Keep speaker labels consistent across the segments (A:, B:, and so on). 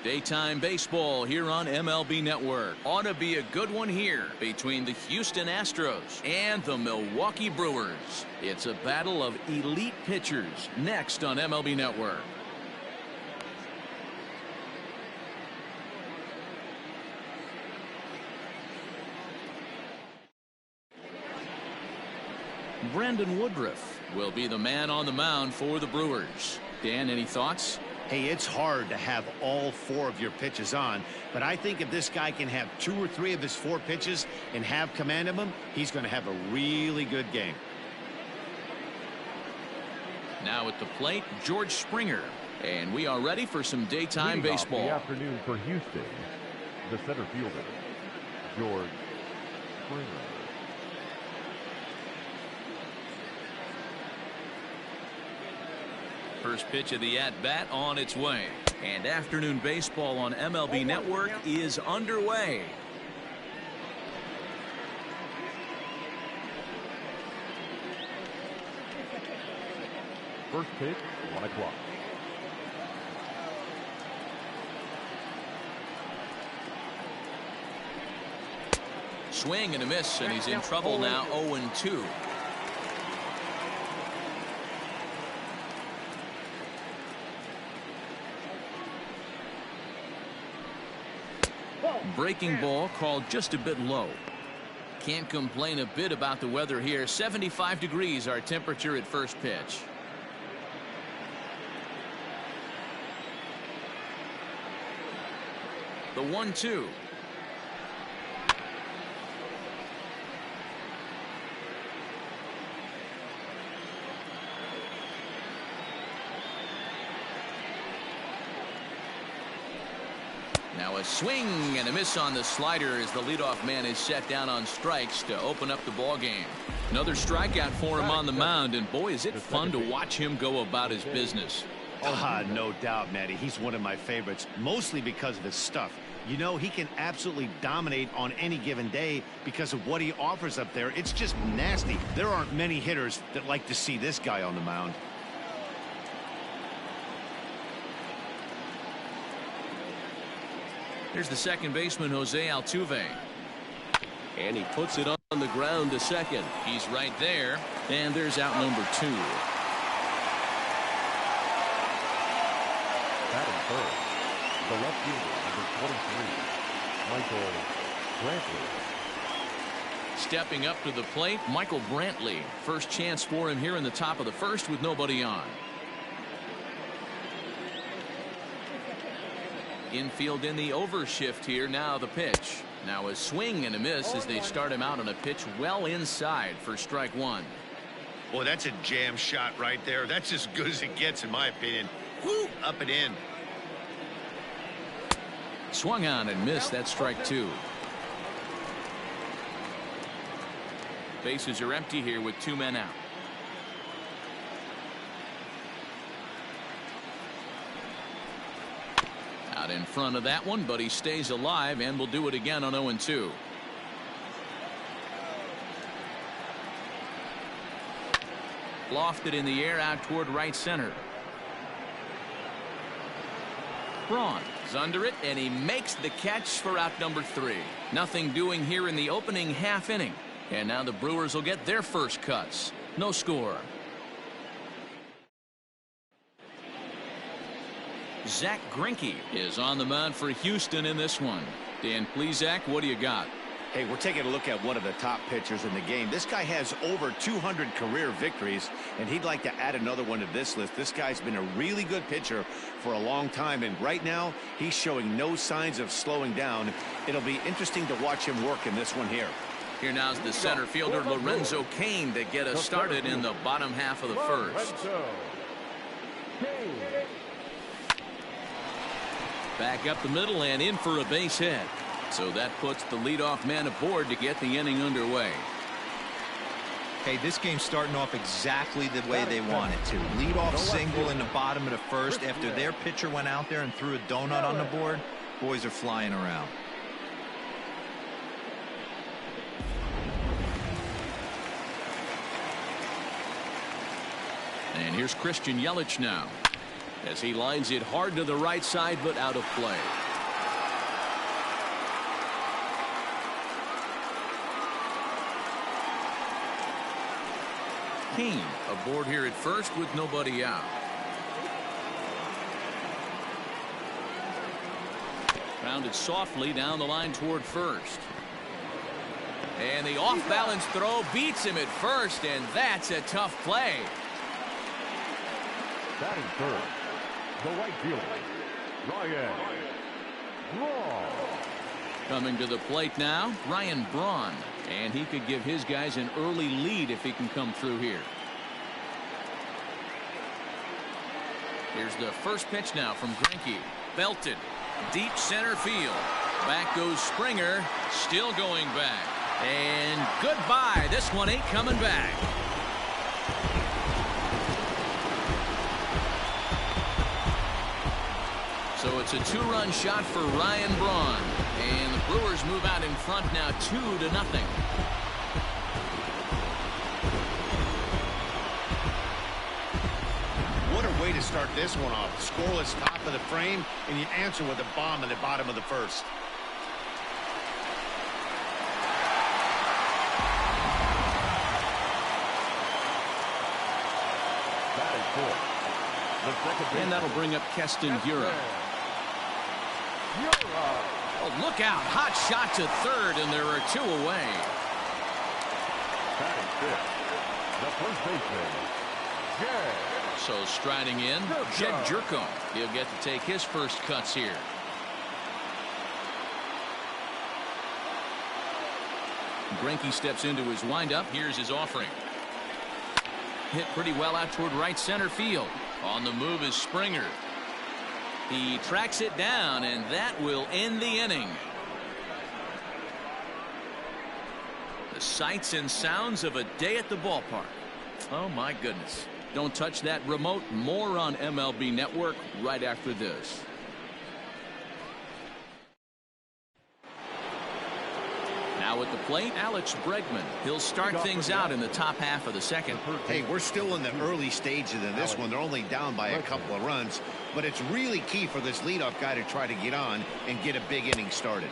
A: Daytime baseball here on MLB Network. Ought to be a good one here between the Houston Astros and the Milwaukee Brewers. It's a battle of elite pitchers next on MLB Network. Brandon Woodruff will be the man on the mound for the Brewers. Dan, any thoughts?
B: Hey, it's hard to have all four of your pitches on, but I think if this guy can have 2 or 3 of his 4 pitches and have command of them, he's going to have a really good game.
A: Now at the plate, George Springer, and we are ready for some daytime baseball.
C: The afternoon for Houston, the center fielder, George Springer.
A: First pitch of the at-bat on its way. And afternoon baseball on MLB Network is underway.
C: First pitch, 1 o'clock.
A: Swing and a miss, and he's in trouble now, 0-2. Breaking ball called just a bit low. Can't complain a bit about the weather here. 75 degrees our temperature at first pitch. The 1-2. Now a swing and a miss on the slider as the leadoff man is set down on strikes to open up the ball game. Another strikeout for him on the mound, and boy, is it fun to watch him go about his business.
B: No doubt, Matty. He's one of my favorites, mostly because of his stuff. You know, he can absolutely dominate on any given day because of what he offers up there. It's just nasty. There aren't many hitters that like to see this guy on the mound.
A: Here's the second baseman, Jose Altuve. And he puts it on the ground to second. He's right there. And there's out number 2.
C: Batting first, the left fielder, number 23, Michael Brantley.
A: Stepping up to the plate, Michael Brantley. First chance for him here in the top of the first with nobody on. Infield in the overshift here. Now the pitch. Now a swing and a miss as they start him out on a pitch well inside for strike 1.
B: Boy, that's a jam shot right there. That's as good as it gets, in my opinion. Woo, up and in.
A: Swung on and missed. That's strike 2. Bases are empty here with 2 men out. Out in front of that one, but he stays alive and will do it again on 0-2. Lofted in the air out toward right center. Braun is under it, and he makes the catch for out number 3. Nothing doing here in the opening half inning. And now the Brewers will get their first cuts. No score. Zach Greinke is on the mound for Houston in this one. Dan, please, Zach, what do you got?
B: Hey, we're taking a look at one of the top pitchers in the game. This guy has over 200 career victories, and he'd like to add another one to this list. This guy's been a really good pitcher for a long time, and right now he's showing no signs of slowing down. It'll be interesting to watch him work in this one here.
A: Here now's the center fielder, Lorenzo Cain, to get us started in the bottom half of the first. Back up the middle and in for a base hit. So that puts the leadoff man aboard to get the inning underway.
D: Hey, this game's starting off exactly the way they want it to. Leadoff single in the bottom of the first after their pitcher went out there and threw a donut on the board. Boys are flying around.
A: And here's Christian Yelich now. as he lines it hard to the right side, but out of play. Kane aboard here at first with nobody out. Grounded softly down the line toward first. And the off-balance throw beats him at first, and that's a tough play.
C: Batting third, the right fielder, Ryan Braun.
A: Coming to the plate now, Ryan Braun. And he could give his guys an early lead if he can come through here. Here's the first pitch now from Greinke. Belted. Deep center field. Back goes Springer. Still going back. And goodbye. This one ain't coming back. So it's a two-run shot for Ryan Braun. And the Brewers move out in front now 2-0.
B: What a way to start this one off. Scoreless top of the frame, and you answer with a bomb in the bottom of the first.
C: Batting fourth, the second
A: And that'll bring up Keston Hiura. Oh, look out. Hot shot to third, and there are 2 away.
C: Batting fifth, the first baseman, Jed.
A: So striding in, Jed Jerko. He'll get to take his first cuts here. Greinke steps into his windup. Here's his offering. Hit pretty well out toward right center field. On the move is Springer. He tracks it down, and that will end the inning. The sights and sounds of a day at the ballpark. Oh, my goodness. Don't touch that remote. More on MLB Network right after this. Now at the plate, Alex Bregman. He'll start things out in the top half of the second.
B: Hey, we're still in the early stages of this one. They're only down by a couple of runs, but it's really key for this leadoff guy to try to get on and get a big inning started.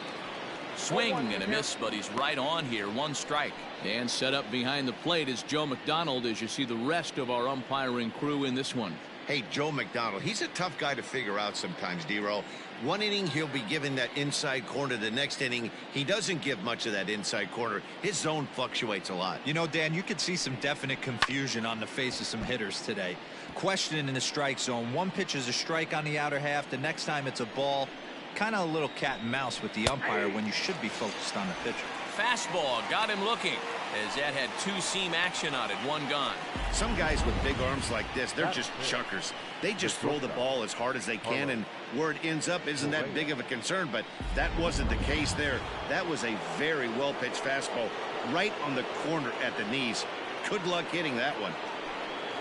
A: Swing and a miss, but he's right on here. 1 strike. And set up behind the plate is Joe McDonald as you see the rest of our umpiring crew in this one.
B: Hey, Joe McDonald, he's a tough guy to figure out sometimes, D-Roll. One inning, he'll be given that inside corner. The next inning, he doesn't give much of that inside corner. His zone fluctuates a lot.
D: You know, Dan, you could see some definite confusion on the face of some hitters today. Questioning in the strike zone. One pitch is a strike on the outer half. The next time it's a ball. Kind of a little cat and mouse with the umpire when you should be focused on the pitcher.
A: Fastball got him looking as that had 2-seam action on it. 1 gone.
B: Some guys with big arms like this, they're just chuckers. They just throw the ball as hard as they can, and where it ends up isn't that big of a concern, but that wasn't the case there. That was a very well-pitched fastball right on the corner at the knees. Good luck hitting that one.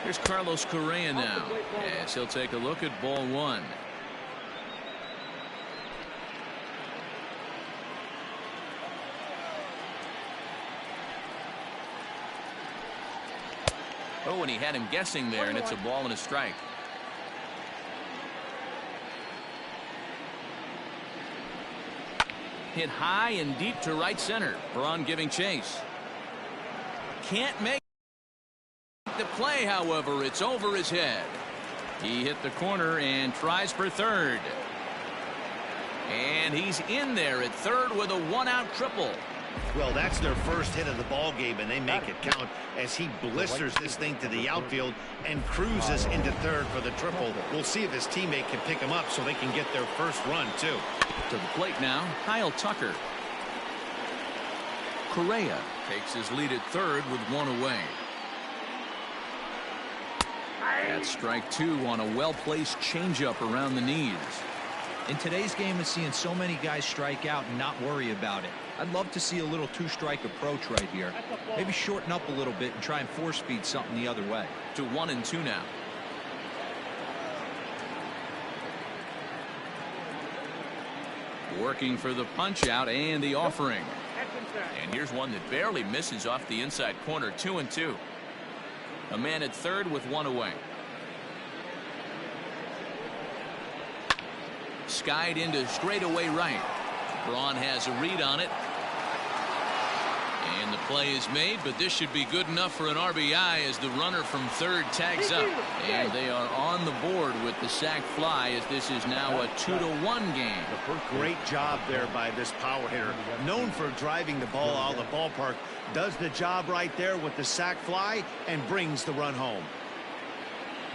A: Here's Carlos Correa now as he'll take a look at ball 1. Oh, and he had him guessing there, and it's a ball and a strike. Hit high and deep to right center. Braun giving chase. Can't make the play, however. It's over his head. He hit the corner and tries for third. And he's in there at third with a 1-out triple.
B: Well, that's their first hit of the ball game, and they make it count as he blisters this thing to the outfield and cruises into third for the triple. We'll see if his teammate can pick him up so they can get their first run, too.
A: To the plate now, Kyle Tucker. Correa takes his lead at third with 1 away. That's strike 2 on a well-placed changeup around the knees.
D: In today's game, it's seeing so many guys strike out and not worry about it. I'd love to see a little 2-strike approach right here. Maybe shorten up a little bit and try and force feed something the other way.
A: To 1-2 now. Working for the punch out and the offering. And here's one that barely misses off the inside corner. 2-2. A man at third with 1 away. Skied into straightaway right. Braun has a read on it. And the play is made, but this should be good enough for an RBI as the runner from third tags up. And they are on the board with the sac fly as this is now a 2-1 game.
B: Great job there by this power hitter. Known for driving the ball out of the ballpark. Does the job right there with the sac fly and brings the run home.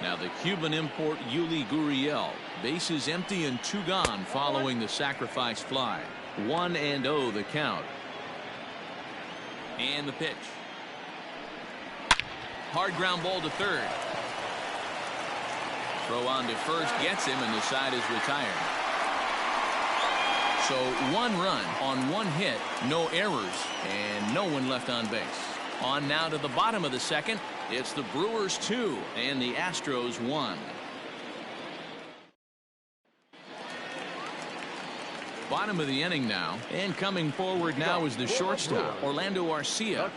A: Now the Cuban import Yuli Gurriel. Bases empty and 2 gone following the sacrifice fly. 1-0 the count. And the pitch. Hard ground ball to third. Throw on to first gets him, and the side is retired. So 1 run on 1 hit, no errors, and no one left on base. On now to the bottom of the second. It's the Brewers 2 and the Astros 1. Bottom of the inning now, and coming forward now is the shortstop, Orlando Arcia.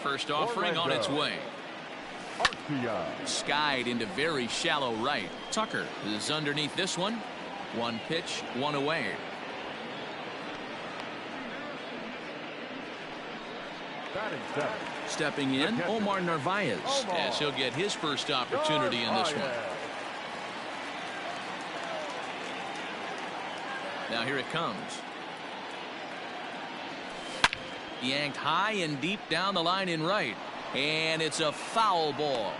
A: First offering on its way. Skied into very shallow right. Tucker is underneath this one. 1 pitch, 1 away. Stepping in, Omar Narvaez, as he'll get his first opportunity in this one. Now here it comes. Yanked high and deep down the line in right. And it's a foul ball.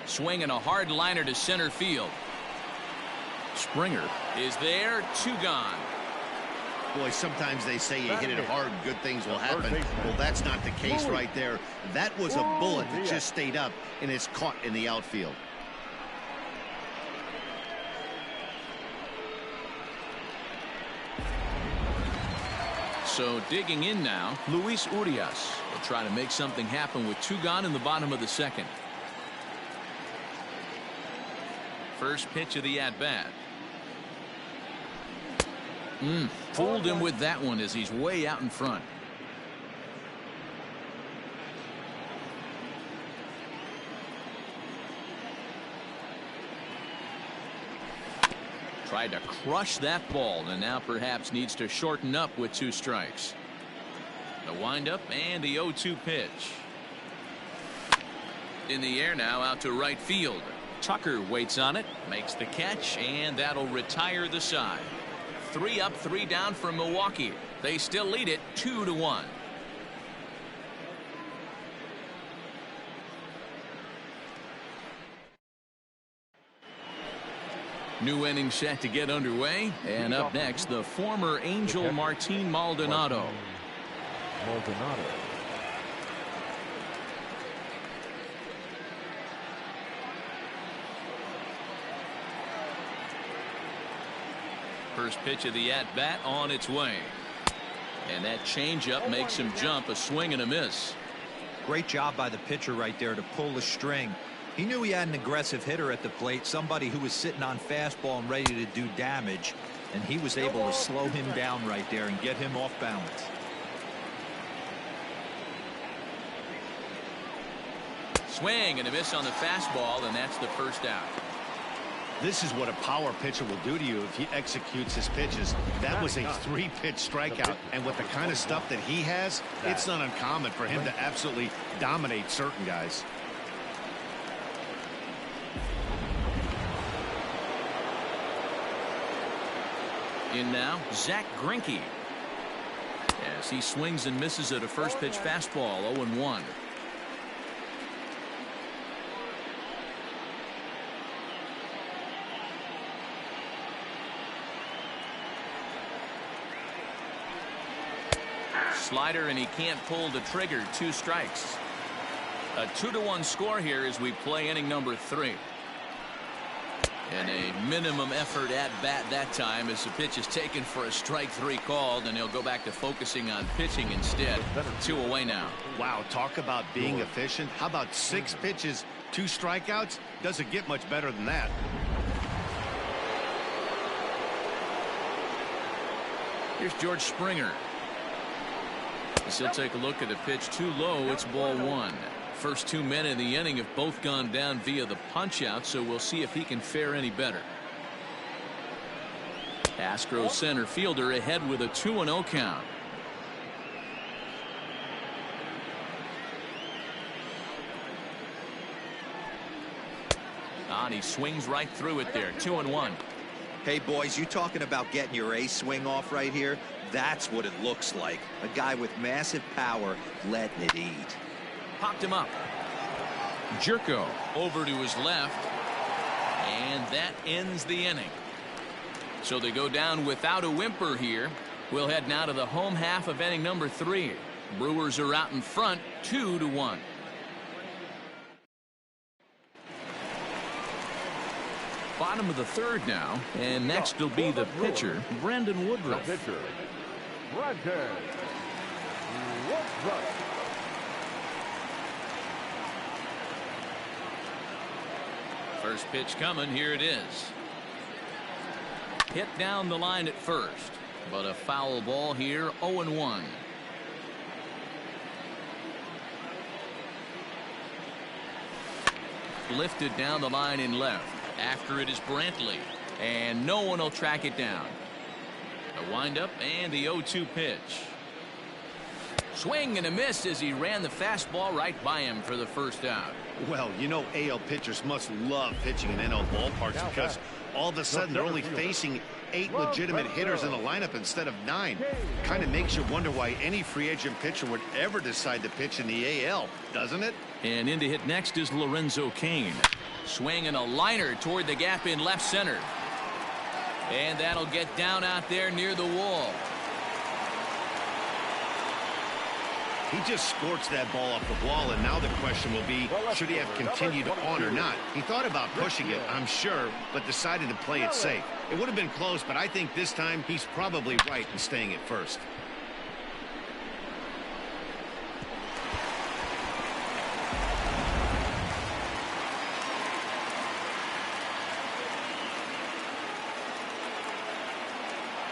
A: Swinging a hard liner to center field. Springer is there, 2 gone.
B: Boy, sometimes they say you hit it hard, good things will happen. Well, that's not the case right there. That was a bullet that just stayed up and is caught in the outfield.
A: So digging in now, Luis Urias will try to make something happen with 2 gone in the bottom of the second. First pitch of the at-bat. Fooled him with that one as he's way out in front. Tried to crush that ball and now perhaps needs to shorten up with 2 strikes. The windup and the 0-2 pitch. In the air now out to right field. Tucker waits on it, makes the catch, and that'll retire the side. 3 up, 3 down for Milwaukee. They still lead it 2-1. New inning set to get underway, and up next the former Angel Martin Maldonado. First pitch of the at-bat on its way. And that changeup makes him jump, a swing and a miss.
D: Great job by the pitcher right there to pull the string. He knew he had an aggressive hitter at the plate, somebody who was sitting on fastball and ready to do damage, and he was able to slow him down right there and get him off balance.
A: Swing and a miss on the fastball, and that's the first out.
B: This is what a power pitcher will do to you if he executes his pitches. That was a 3-pitch strikeout, and with the kind of stuff that he has, it's not uncommon for him to absolutely dominate certain guys.
A: In now, Zach Greinke. As he swings and misses at a first pitch fastball, 0-1. Slider, and he can't pull the trigger. 2 strikes. A 2-1 score here as we play inning number 3. And a minimum effort at bat that time as the pitch is taken for a strike 3 called, and he'll go back to focusing on pitching instead. 2 away now.
B: Wow, talk about being efficient. How about 6 pitches, 2 strikeouts? Doesn't get much better than that.
A: Here's George Springer. He'll take a look at a pitch too low. It's ball one. First 2 men in the inning have both gone down via the punch out, so we'll see if he can fare any better. Astros center fielder ahead with a 2-0 count. And he swings right through it there. 2-1.
D: Hey, boys, you talking about getting your ace swing off right here? That's what it looks like. A guy with massive power letting it eat.
A: Popped him up. Jerko over to his left. And that ends the inning. So they go down without a whimper here. We'll head now to the home half of inning number 3. Brewers are out in front 2-1. Bottom of the third now, and next will be the pitcher, Brandon Woodruff.
C: The pitcher, Brandon Woodruff.
A: First pitch coming. Here it is. Hit down the line at first, but a foul ball here. 0-1. Lifted down the line in left. After it is Brantley, and no one will track it down. A windup and the 0-2 pitch. Swing and a miss as he ran the fastball right by him for the first out.
B: Well, you know, AL pitchers must love pitching in NL ballparks because all of a sudden they're only facing 8 legitimate hitters in the lineup instead of 9. Kind of makes you wonder why any free agent pitcher would ever decide to pitch in the AL, doesn't it?
A: And in to hit next is Lorenzo Cain. Swing and a liner toward the gap in left center. And that'll get down out there near the wall.
B: He just scorched that ball off the wall, and now the question will be, should he have continued on or not? He thought about pushing it, I'm sure, but decided to play it safe. It would have been close, but I think this time he's probably right in staying at first.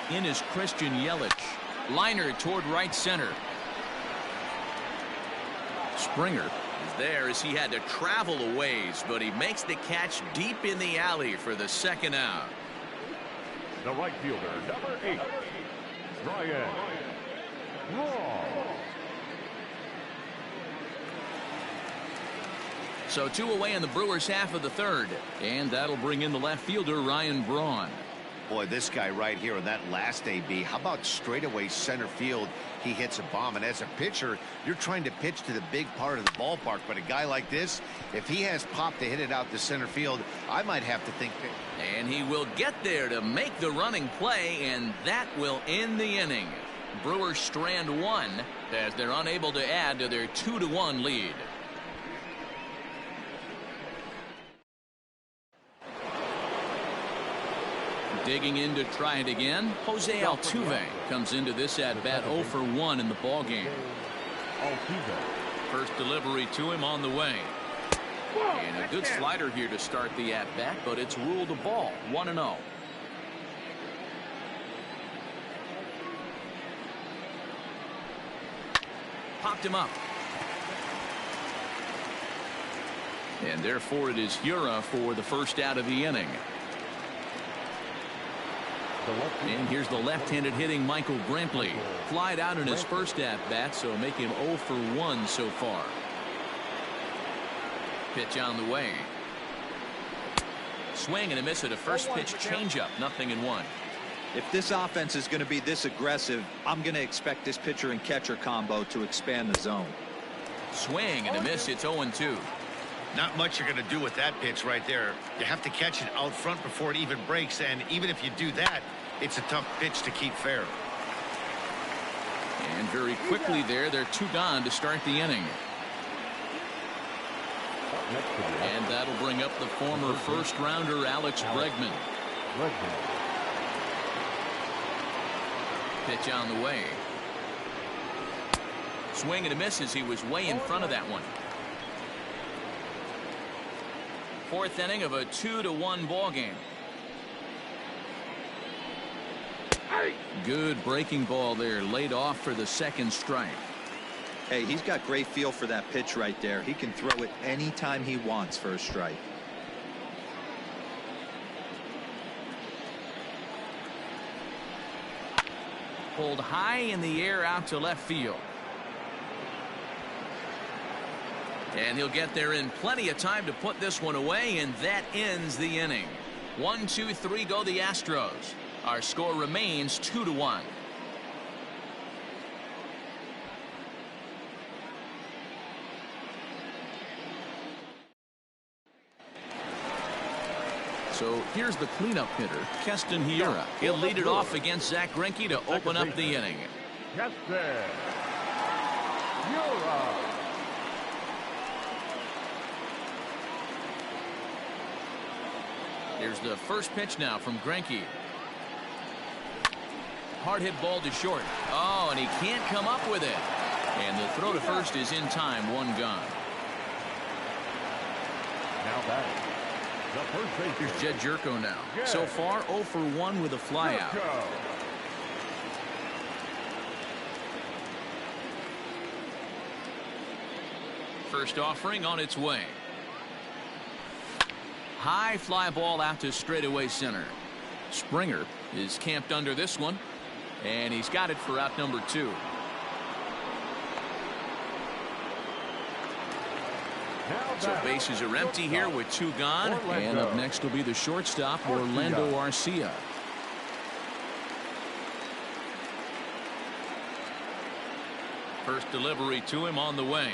A: In is Christian Yelich. Liner toward right center. Springer is there as he had to travel a ways, but he makes the catch deep in the alley for the second out.
C: The right fielder, number 8, Ryan Braun.
A: So 2 away in the Brewers half of the third, and that'll bring in the left fielder Ryan Braun.
B: Boy, this guy right here on that last AB, how about straightaway center field? He hits a bomb, and as a pitcher, you're trying to pitch to the big part of the ballpark, but a guy like this, if he has pop to hit it out to center field, I might have to think.
A: And he will get there to make the running play, and that will end the inning. Brewers strand 1 as they're unable to add to their 2-1 lead. Digging in to try it again, Jose Altuve comes into this at bat 0 for 1 in the ball game. First delivery to him on the way. And a good slider here to start the at bat, but it's ruled a ball. 1-0. Popped him up. And therefore it is Hura for the first out of the inning. And here's the left-handed hitting Michael Brantley. Flied out in his first at-bat, so make him 0 for 1 so far. Pitch on the way. Swing and a miss at a first pitch changeup. 0-1.
D: If this offense is going to be this aggressive, I'm going to expect this pitcher and catcher combo to expand the zone.
A: Swing and a miss. It's 0-2.
B: Not much you're going to do with that pitch right there. You have to catch it out front before it even breaks, and even if you do that, it's a tough pitch to keep fair.
A: And very quickly there, they're 2 gone to start the inning. And that'll bring up the former first-rounder Alex Bregman. Pitch on the way. Swing and a miss as he was way in front of that one. Fourth inning of a 2-1 ball game. Good breaking ball there, laid off for the second strike.
D: Hey, he's got great feel for that pitch right there. He can throw it anytime he wants for a strike.
A: Pulled high in the air out to left field. And he'll get there in plenty of time to put this one away, and that ends the inning. 1, 2, 3 go the Astros. Our score remains 2-1. So here's the cleanup hitter, Keston Hiura. He'll lead it off against Zach Greinke to open up the inning.
C: Keston Hiura.
A: Here's the first pitch now from Greinke. Hard hit ball to short. Oh, and he can't come up with it. And the throw to first is in time, 1 gone.
C: Now batting, the first baseman.
A: Here's Jed Jerko now. So far 0 for 1 with a flyout. First offering on its way. High fly ball out to straightaway center. Springer is camped under this one, and he's got it for out number 2. So bases are empty here with 2 gone, and up next will be the shortstop, Orlando Arcia. First delivery to him on the way.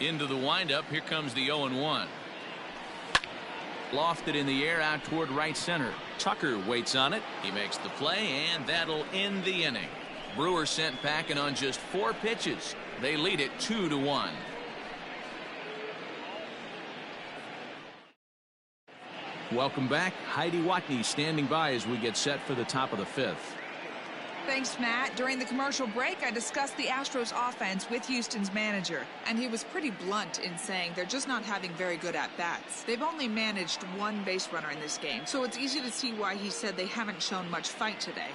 A: Into the windup. Here comes the 0-1. Lofted in the air out toward right center. Tucker waits on it. He makes the play, and that'll end the inning. Brewers sent packing on just 4 pitches. They lead it 2-1. Welcome back. Heidi Watney standing by as we get set for the top of the 5th.
E: Thanks, Matt. During the commercial break, I discussed the Astros offense with Houston's manager, and he was pretty blunt in saying they're just not having very good at-bats. They've only managed 1 base runner in this game, so it's easy to see why he said they haven't shown much fight today.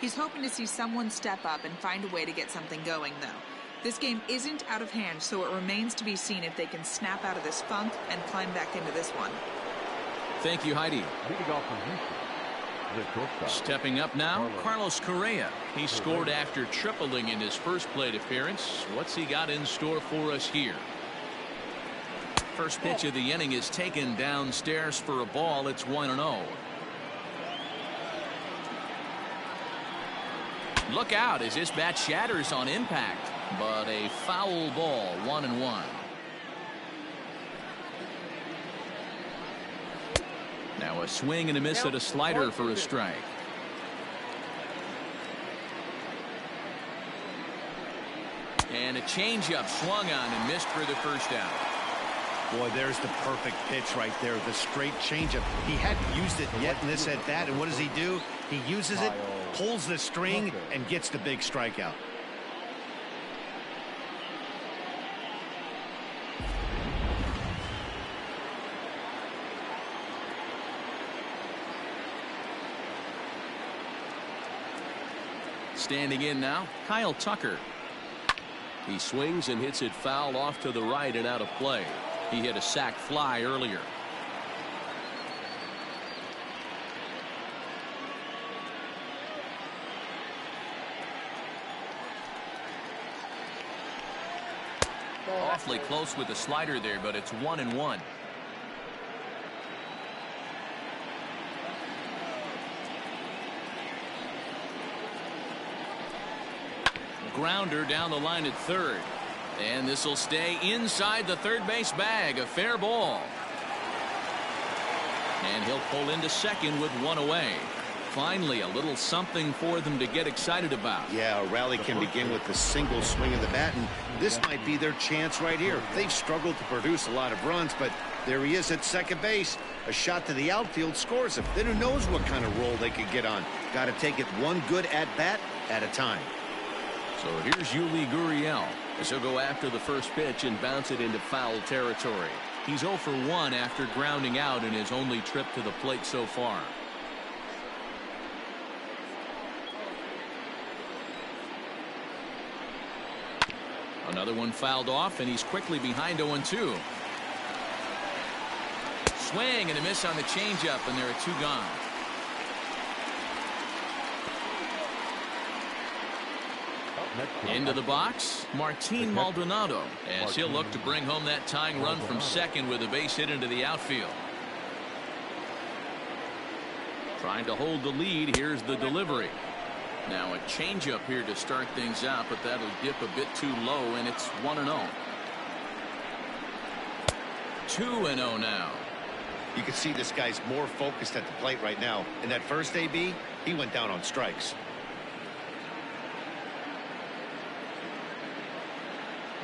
E: He's hoping to see someone step up and find a way to get something going, though. This game isn't out of hand, so it remains to be seen if they can snap out of this funk and climb back into this one.
A: Thank you, Heidi.
C: Leading off from Houston, the shortstop.
A: Stepping up now, Carlos Correa. He scored after tripling in his first plate appearance. What's he got in store for us here? First pitch of the inning is taken downstairs for a ball. It's 1-0. Look out as this bat shatters on impact, but a foul ball. 1-1. Now a swing and a miss at a slider for a strike. And a changeup swung on and missed for the first out.
B: Boy, there's the perfect pitch right there. The straight changeup. He hadn't used it yet in this at bat, and what does he do? He uses it, pulls the string, and gets the big strikeout.
A: Standing in now, Kyle Tucker. He swings and hits it foul off to the right and out of play. He hit a sac fly earlier. Awfully close with the slider there, but it's 1-1. Grounder down the line at third, and this will stay inside the third base bag. A fair ball, and he'll pull into second with 1 away. Finally, a little something for them to get excited about.
B: Yeah, a rally can begin with the single swing of the bat, and this might be their chance right here. They've struggled to produce a lot of runs, but there he is at second base. A shot to the outfield scores him. Then who knows what kind of roll they could get on. Got to take it one good at bat at a time.
A: So here's Yuli Gurriel. As he'll go after the first pitch and bounce it into foul territory. He's 0 for 1 after grounding out in his only trip to the plate so far. Another one fouled off, and he's quickly behind 0-2. Swing and a miss on the changeup, and there are 2 gone. Into the box, Martin Maldonado, as he'll look to bring home that tying run from second with a base hit into the outfield. Trying to hold the lead. Here's the delivery. Now a changeup here to start things out, but that'll dip a bit too low, and it's 1-0. 2-0 now.
B: You can see this guy's more focused at the plate right now. In that first AB, he went down on strikes.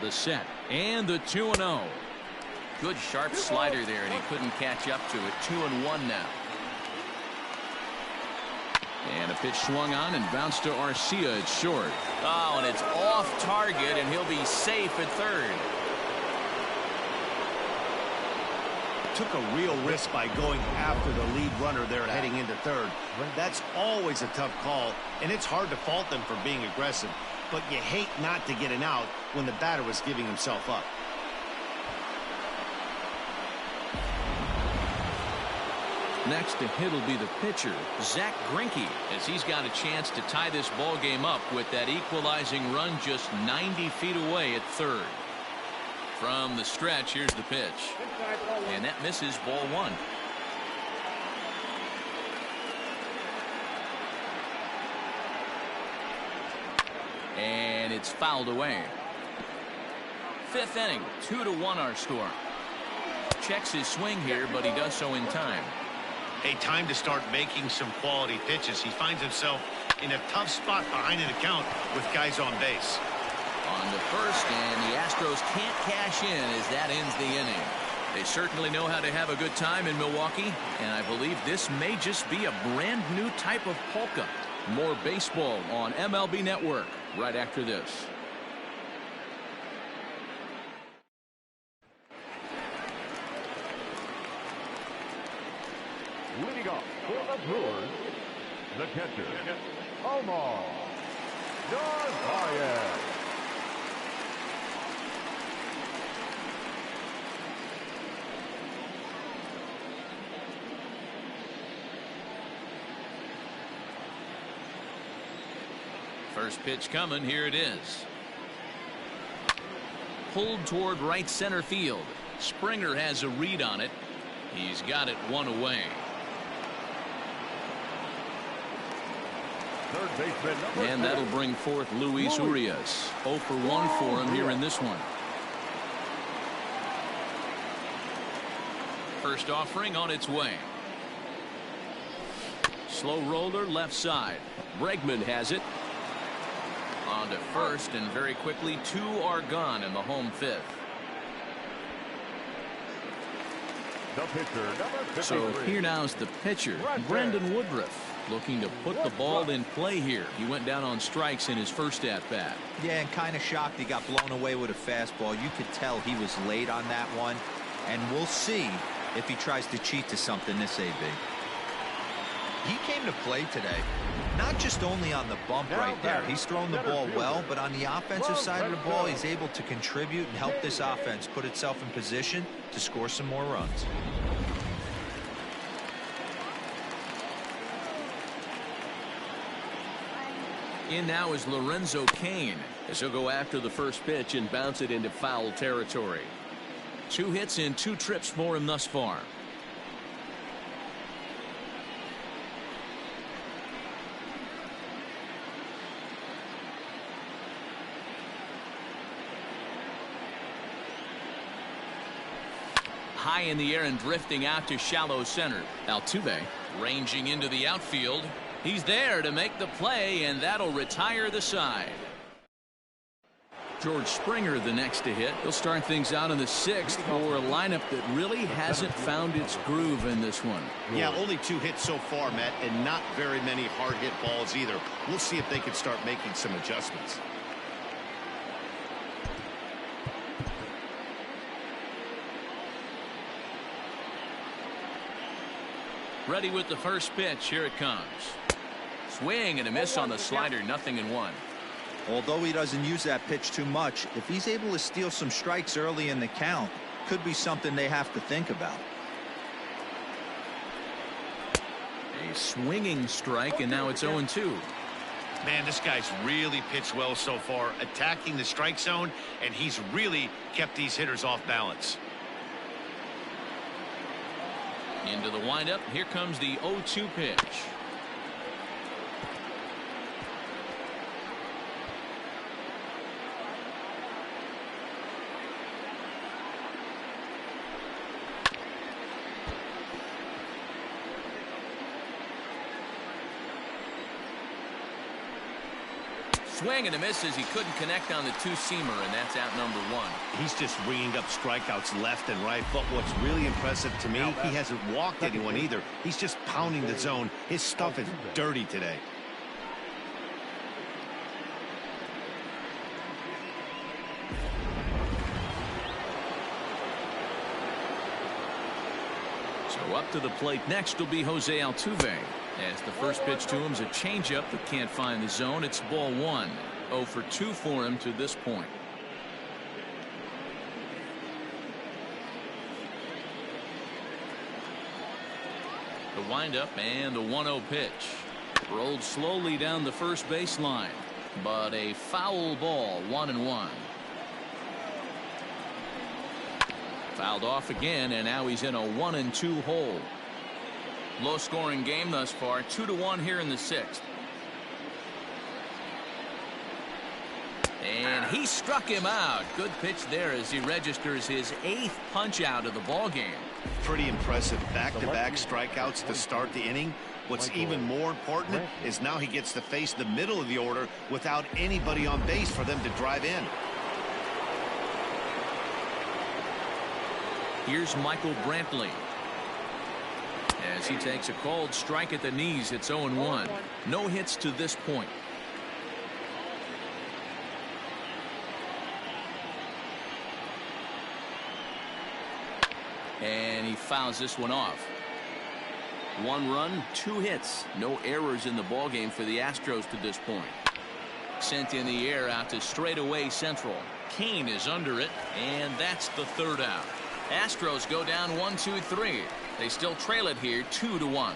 A: The set and the 2-0. Good sharp slider there, and he couldn't catch up to it. 2-1 now. And a pitch swung on and bounced to Arcia at short. Oh, and it's off target, and he'll be safe at third.
B: Took a real risk by going after the lead runner there heading into third. That's always a tough call, and it's hard to fault them for being aggressive. But you hate not to get an out when the batter was giving himself up.
A: Next to hit will be the pitcher, Zach Greinke, as he's got a chance to tie this ball game up with that equalizing run just 90 feet away at third. From the stretch, here's the pitch. And that misses, ball 1. And it's fouled away. 5th inning, 2-1 our score. Checks his swing here, but he does so in time.
B: Hey, time to start making some quality pitches. He finds himself in a tough spot behind an account with guys on base.
A: On to first, and the Astros can't cash in as that ends the inning. They certainly know how to have a good time in Milwaukee, and I believe this may just be a brand new type of polka. More baseball on MLB Network right after this.
C: Leading off for the Brewers, the catcher, Omar Narvaez.
A: First pitch coming. Here it is. Pulled toward right center field. Springer has a read on it. He's got it 1 away.
C: Third baseman,
A: And that'll bring forth Luis Urias. 0 for 1 for him here in this one. First offering on its way. Slow roller left side. Bregman has it. On to first, and very quickly 2 are gone in the home 5th.
C: the pitcher, number 53.
A: So here now is the pitcher, Brendan Woodruff, looking to put the ball in play here. He went down on strikes in his first at-bat.
D: Yeah, and kind of shocked he got blown away with a fastball. You could tell he was late on that one, and we'll see if he tries to cheat to something this AB. He came to play today, not just only on the bump right there. He's thrown the ball well, but on the offensive side of the ball, he's able to contribute and help this offense put itself in position to score some more runs.
A: In now is Lorenzo Cain, as he'll go after the first pitch and bounce it into foul territory. 2 hits in 2 trips for him thus far. High in the air and drifting out to shallow center. Altuve ranging into the outfield. He's there to make the play, and that'll retire the side. George Springer the next to hit. He'll start things out in the 6th for a lineup that really hasn't found its groove in this one.
B: Yeah, only 2 hits so far, Matt, and not very many hard hit balls either. We'll see if they can start making some adjustments.
A: Ready with the first pitch. Here it comes. Swing and a miss on the slider. 0-1.
D: Although he doesn't use that pitch too much, if he's able to steal some strikes early in the count, could be something they have to think about.
A: A swinging strike, and now it's 0-2.
B: Man, this guy's really pitched well so far, attacking the strike zone, and he's really kept these hitters off balance.
A: Into the windup. Here comes the 0-2 pitch. Swing and a miss as he couldn't connect on the two-seamer, and that's out number 1.
B: He's just ringing up strikeouts left and right, but what's really impressive to me, he hasn't walked anyone either. He's just pounding the zone. His stuff is dirty today.
A: So up to the plate next will be Jose Altuve. As the first pitch to him is a changeup that can't find the zone. It's ball 1. 0 for 2 for him to this point. The windup and the 1-0 pitch. Rolled slowly down the first baseline, but a foul ball. 1-1. Fouled off again, and now he's in a 1-2 hole. Low scoring game thus far. 2-1 here in the 6th. And he struck him out. Good pitch there as he registers his 8th punch out of the ball game.
B: Pretty impressive back-to-back strikeouts to start the inning. What's even more important is now he gets to face the middle of the order without anybody on base for them to drive in.
A: Here's Michael Brantley. As he takes a cold strike at the knees, it's 0-1. No hits to this point. And he fouls this one off. 1 run, 2 hits. No errors in the ballgame for the Astros to this point. Sent in the air out to straightaway central. Kane is under it, and that's the 3rd out. Astros go down 1-2-3. They still trail it here 2-1.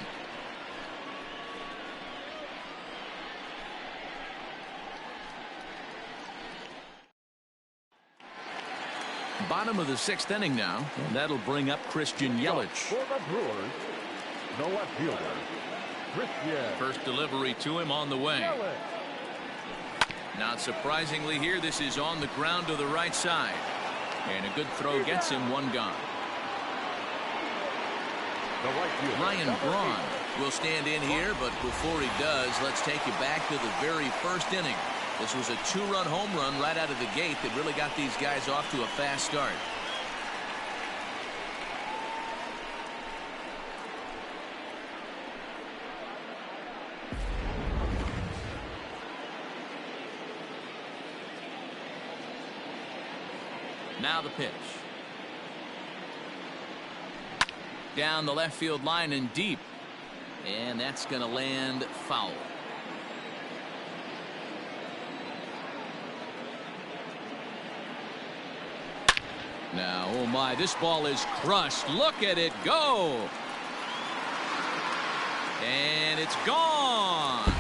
A: Bottom of the 6th inning now, and that'll bring up Christian Yelich.
C: For the Brewers, the left fielder, Christian.
A: First delivery to him on the way. Not surprisingly here, this is on the ground to the right side. And a good throw gets him 1 gone. Ryan Braun will stand in here, but before he does, let's take you back to the very first inning. This was a 2-run home run right out of the gate that really got these guys off to a fast start. Now the pitch. Down the left field line and deep. And that's going to land foul. Now, oh my, this ball is crushed. Look at it go. And it's gone.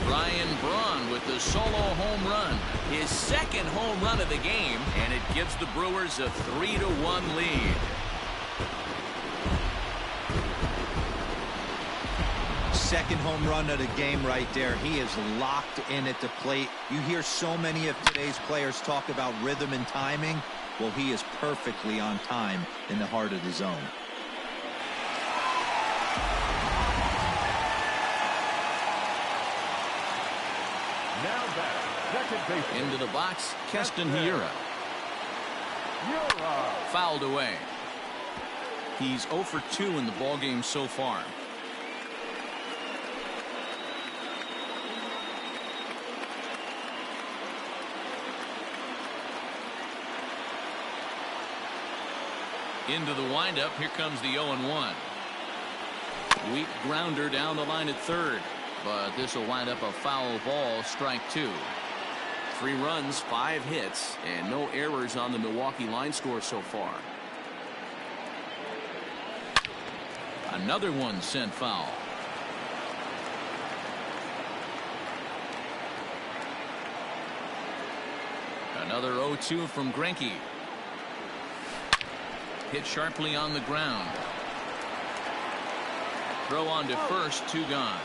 A: Ryan Braun with the solo home run. His 2nd home run of the game, and it gives the Brewers a 3-1 lead.
D: Second home run of the game right there. He is locked in at the plate. You hear so many of today's players talk about rhythm and timing. Well, he is perfectly on time in the heart of the zone.
A: Into the box, Keston Hiura. Fouled away. He's 0 for 2 in the ballgame so far. Into the windup. Here comes the 0-1. Weak grounder down the line at third, but this will wind up a foul ball. Strike 2. 3 runs, 5 hits, and no errors on the Milwaukee line score so far. Another one sent foul. Another 0-2 from Greinke. Hit sharply on the ground. Throw on to first, 2 gone.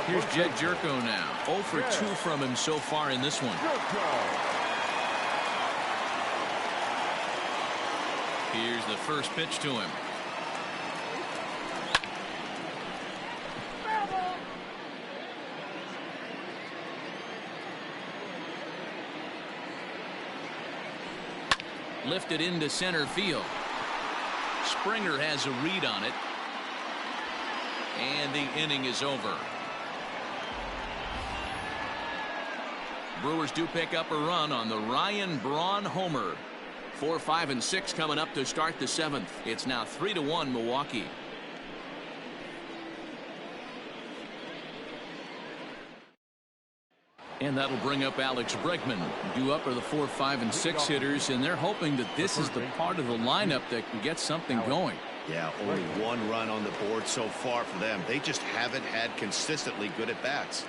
A: Here's Jed Jerko now. 0 for 2 from him so far in this one. Here's the first pitch to him. Lifted into center field. Springer has a read on it. And the inning is over. Brewers do pick up a run on the Ryan Braun homer. 4, 5, and 6 coming up to start the 7th. It's now 3-1 Milwaukee. And that'll bring up Alex Bregman. Due up are the 4, 5, and 6 hitters, and they're hoping that this is the part of the lineup that can get something going.
B: Yeah, only 1 run on the board so far for them. They just haven't had consistently good at bats.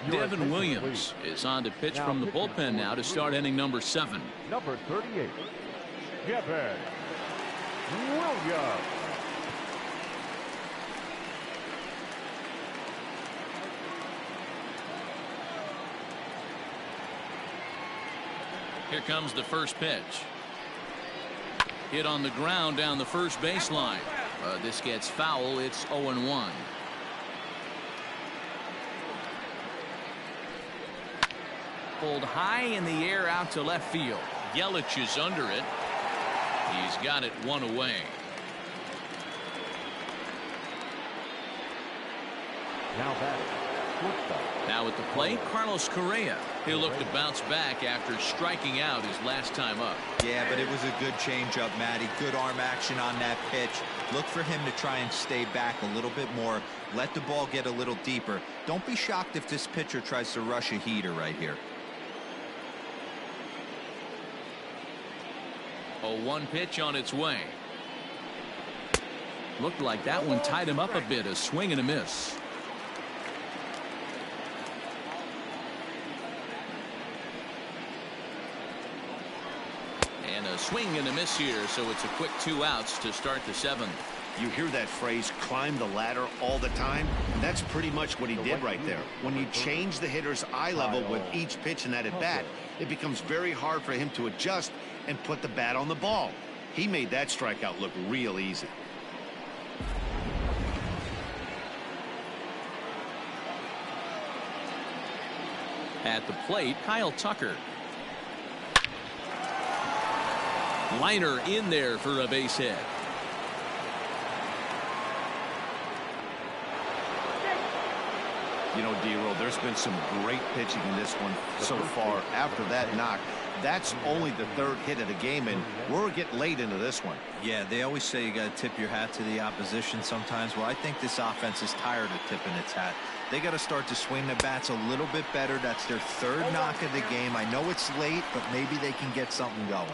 A: Devin Williams is on to pitch from the bullpen now to start inning number 7.
C: Number 38, Devin Williams.
A: Here comes the first pitch. Hit on the ground down the first baseline. This gets foul. It's 0-1. Pulled high in the air out to left field. Yelich is under it. He's got it 1 away. Now at the plate, Carlos Correa. He'll look to bounce back after striking out his last time up.
D: Yeah, but it was a good changeup, Matty. Good arm action on that pitch. Look for him to try and stay back a little bit more. Let the ball get a little deeper. Don't be shocked if this pitcher tries to rush a heater right here.
A: A 1 pitch on its way. Looked like that one tied him up a bit. A swing and a miss. And a swing and a miss here, so it's a quick 2 outs to start the 7th.
B: You hear that phrase, climb the ladder, all the time? That's pretty much what he did right there. When you change the hitter's eye level with each pitch in that at bat, it becomes very hard for him to adjust and put the bat on the ball. He made that strikeout look real easy.
A: At the plate, Kyle Tucker. Liner in there for a base hit.
B: You know, D-Roll, there's been some great pitching in this one so far. After that knock, that's only the 3rd hit of the game, and we're getting late into this one.
D: Yeah, they always say you got to tip your hat to the opposition sometimes. Well, I think this offense is tired of tipping its hat. They got to start to swing the bats a little bit better. That's their 3rd knock of the game. I know it's late, but maybe they can get something going.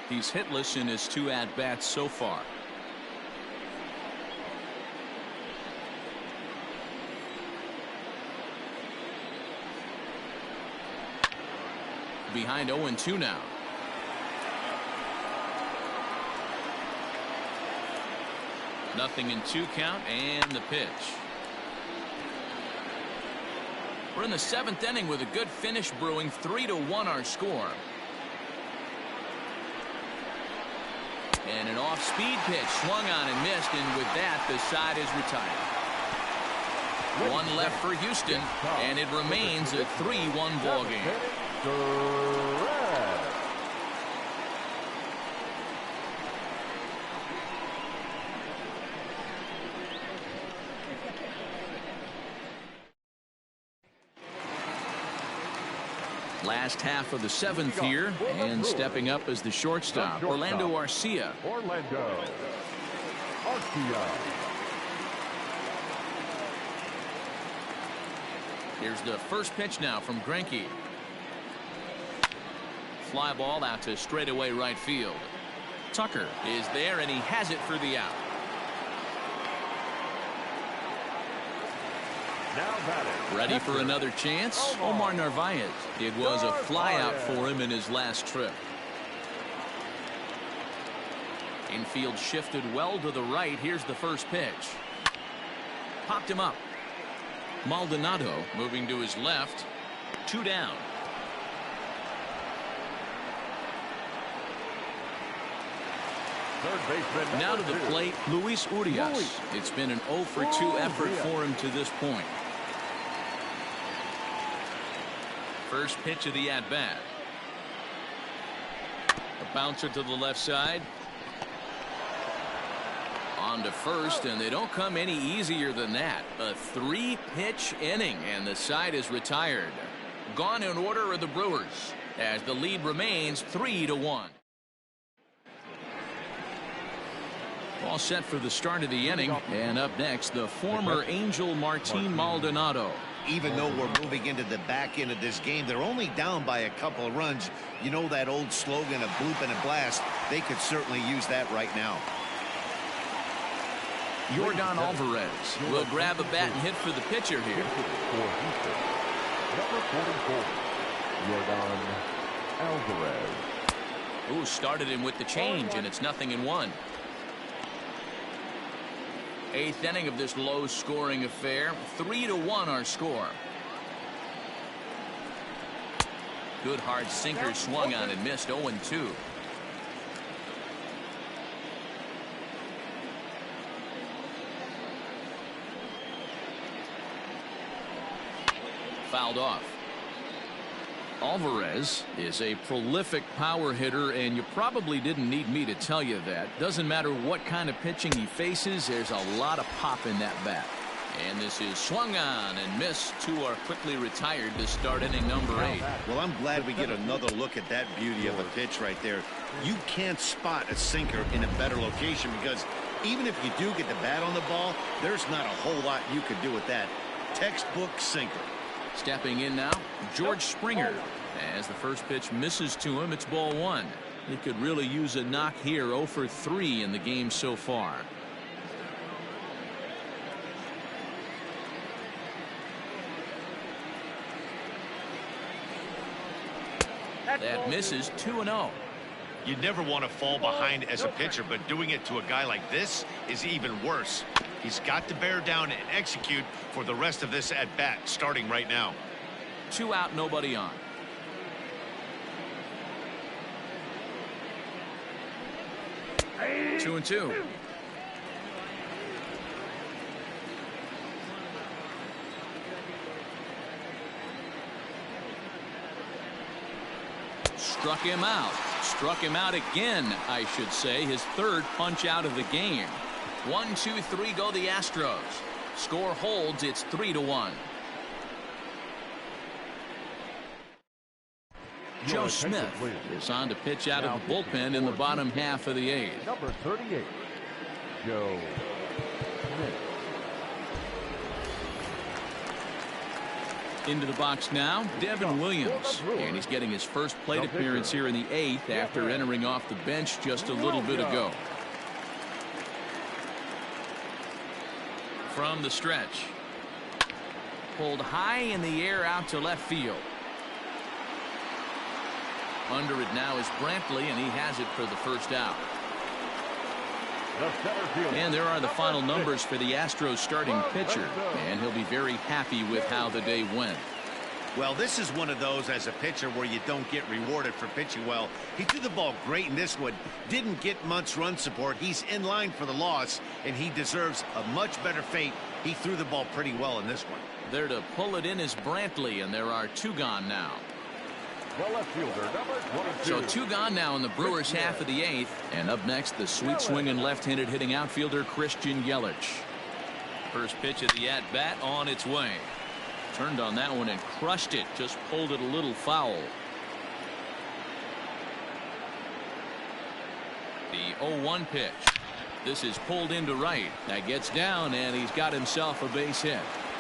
A: He's hitless in his 2 at-bats so far. Behind 0-2 now. Nothing in 2 count, and the pitch. We're in the 7th inning with a good finish brewing. 3-1 our score. And an off-speed pitch swung on and missed, and with that the side is retired. 1 left for Houston, and it remains a 3-1 ball game. Last half of the seventh here, and stepping up as the shortstop, Orlando Arcia.
C: Orlando Arcia.
A: Here's the first pitch now from Greinke. Fly ball out to straightaway right field. Tucker is there, and he has it for the out. Ready for another chance? Omar Narvaez. It was a flyout for him in his last trip. Infield shifted well to the right. Here's the first pitch. Popped him up. Maldonado moving to his left. 2 down.
C: Third baseman
A: Now to the plate, Luis Urias. It's been an 0 for 2 effort for him to this point. First pitch of the at-bat. A bouncer to the left side. On to first, and they don't come any easier than that. A 3-pitch inning, and the side is retired. Gone in order are the Brewers, as the lead remains 3-1. All set for the start of the inning, and up next, the former Angel Martin Maldonado.
B: Even though we're moving into the back end of this game, they're only down by a couple of runs. You know that old slogan, a bloop and a blast. They could certainly use that right now.
A: Yordan Alvarez will grab a bat and hit for the pitcher here.
C: Number 44, Yordan Alvarez.
A: Ooh, started him with the change, and it's 0-1. 8th inning of this low-scoring affair. 3-1 our score. Good hard sinker swung on and missed. 0-2. Fouled off. Alvarez is a prolific power hitter, and you probably didn't need me to tell you that. Doesn't matter what kind of pitching he faces, there's a lot of pop in that bat. And this is swung on and missed. 2 are quickly retired to start inning number 8.
B: Well, I'm glad we get another look at that beauty of a pitch right there. You can't spot a sinker in a better location, because even if you do get the bat on the ball, there's not a whole lot you could do with that. Textbook sinker.
A: Stepping in now, George Springer. As the first pitch misses to him, it's ball 1. He could really use a knock here. 0 for 3 in the game so far. That misses. 2-0.
B: You never want to fall behind as a pitcher, but doing it to a guy like this is even worse. He's got to bear down and execute for the rest of this at bat, starting right now.
A: 2 out, nobody on. Hey. 2-2. Struck him out. Struck him out again, I should say. His 3rd punch out of the game. 1, 2, 3 go the Astros. Score holds. It's 3-1. Joe Smith is on to pitch out of the bullpen in the bottom half of the 8th.
C: Number 38, Joe Smith.
A: Into the box now, Devin Williams, and he's getting his first plate appearance here in the 8th after entering off the bench just a little bit ago. From the stretch, pulled high in the air out to left field. Under it now is Brantley, and he has it for the first out. And there are the final numbers for the Astros starting pitcher, and he'll be very happy with how the day went.
B: Well, this is one of those as a pitcher where you don't get rewarded for pitching well. He threw the ball great in this one, didn't get much run support. He's in line for the loss, and he deserves a much better fate. He threw the ball pretty well in this one.
A: There to pull it in is Brantley, and there are 2 gone now.
C: The left fielder, number 22.
A: So 2 gone now in the Brewers half of the 8th. And up next, the sweet swinging left-handed hitting outfielder Christian Yelich. First pitch of the at-bat on its way. Turned on that one and crushed it. Just pulled it a little foul. The 0-1 pitch. This is pulled into right. That gets down, and he's got himself a base hit.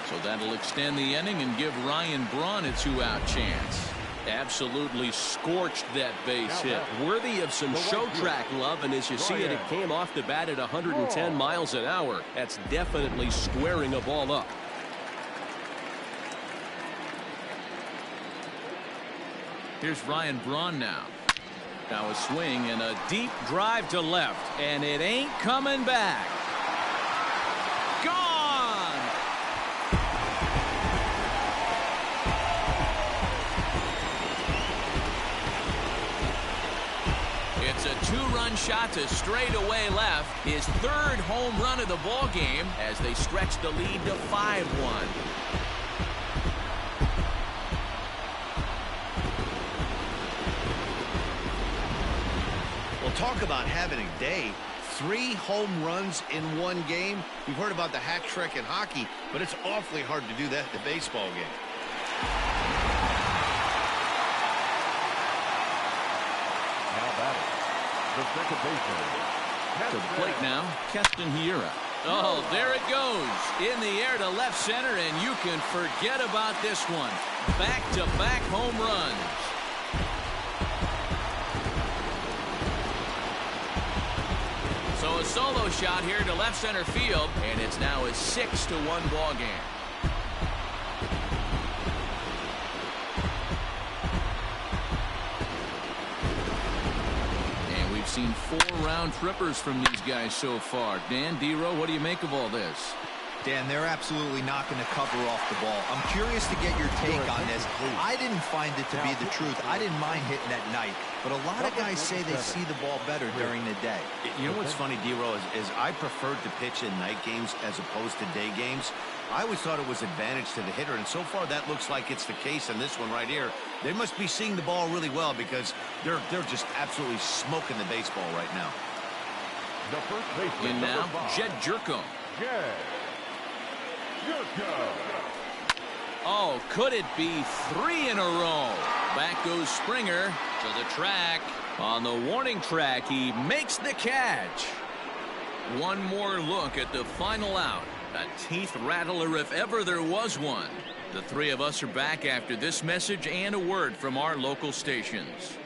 A: So that'll extend the inning and give Ryan Braun a 2-out chance. Absolutely scorched that base hit.
F: Worthy of some show track love, and as you see it, it came off the bat at 110 miles an hour. That's definitely squaring a ball up.
A: Here's Ryan Braun now. Now a swing and a deep drive to left, and it ain't coming back. Gone! It's a 2-run shot to straightaway left. His 3rd home run of the ball game as they stretch the lead to 5-1.
B: Talk about having a day. 3 home runs in one game. We've heard about the hat trick in hockey, but it's awfully hard to do that in a baseball game.
C: Now batting, the second baseman.
A: To the plate now, Keston Hiura. Oh, there it goes. In the air to left center, and you can forget about this one. Back-to-back home runs. So a solo shot here to left center field, and it's now a 6-1 ball game. And we've seen 4 round trippers from these guys so far. Dan, D-Row, what do you make of all this?
D: Dan, they're absolutely not going to cover off the ball. I'm curious to get your take on this. I didn't find it to be the truth. I didn't mind hitting at night, but a lot of guys say they see the ball better during the day.
B: You know what's funny, D-Row, is I preferred to pitch in night games as opposed to day games. I always thought it was advantage to the hitter, and so far that looks like it's the case in this one right here. They must be seeing the ball really well because they're just absolutely smoking the baseball right now.
C: The first baseman.
A: In now, Jed Jerko. Oh, could it be 3 in a row? Back goes Springer to the track. On the warning track, he makes the catch. One more look at the final out. A teeth rattler if ever there was one. The 3 of us are back after this message and a word from our local stations.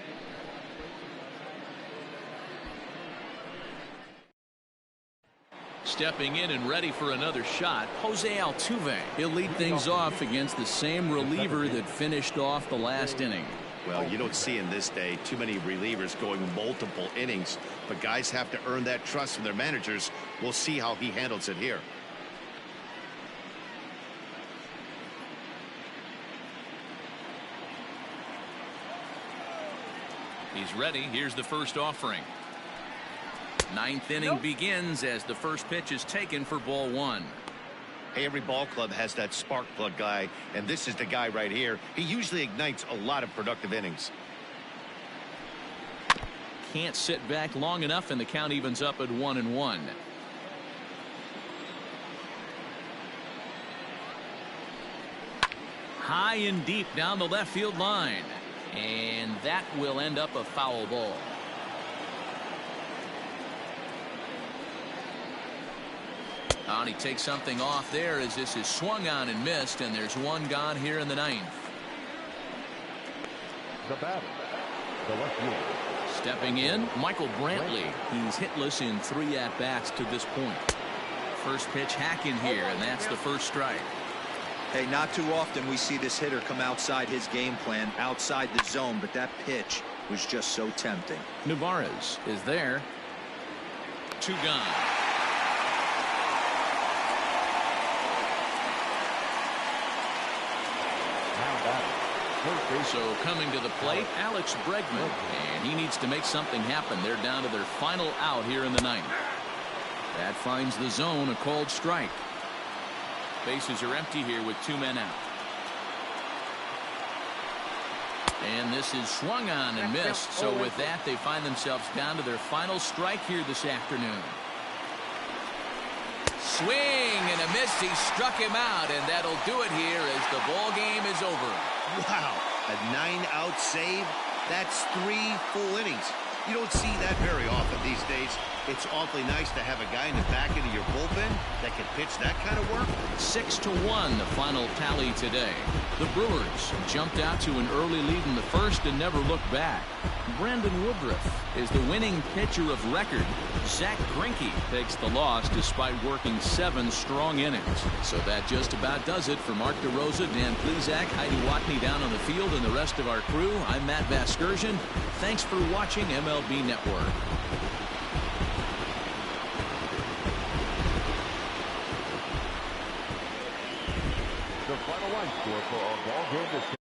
A: Stepping in and ready for another shot, Jose Altuve. He'll lead things off against the same reliever that finished off the last inning.
B: Well, you don't see in this day too many relievers going multiple innings, but guys have to earn that trust from their managers. We'll see how he handles it here.
A: He's ready. Here's the first offering. 9th inning begins as the first pitch is taken for ball 1.
B: Hey, every ball club has that spark plug guy, and this is the guy right here. He usually ignites a lot of productive innings.
A: Can't sit back long enough, and the count evens up at 1-1. High and deep down the left field line, and that will end up a foul ball. And he takes something off there as this is swung on and missed, and there's one gone here in the 9th.
C: The batter, the left fielder.
A: Stepping in, Michael Brantley. He's hitless in 3 at-bats to this point. First pitch hacking here, and that's the first strike.
D: Hey, not too often we see this hitter come outside his game plan, outside the zone, but that pitch was just so tempting.
A: Navarez is there. 2 gone. So coming to the plate, Alex Bregman, and he needs to make something happen. They're down to their final out here in the 9th. That finds the zone a called strike. Bases are empty here with 2 men out. And this is swung on and missed. So with that, they find themselves down to their final strike here this afternoon. Swing and a miss. He struck him out, and that'll do it here as the ball game is over.
B: Wow, a 9-out save. That's 3 full innings. You don't see that very often these days. It's awfully nice to have a guy in the back end of your bullpen that can pitch that kind of work.
A: 6-1 the final tally today. The Brewers jumped out to an early lead in the first and never looked back. Brandon Woodruff is the winning pitcher of record. Zach Greinke takes the loss despite working 7 strong innings. So that just about does it for Mark DeRosa, Dan Plesac, Heidi Watney down on the field, and the rest of our crew. I'm Matt Vasgersian. Thanks for watching MLB Network.
C: The final line score for our ball game this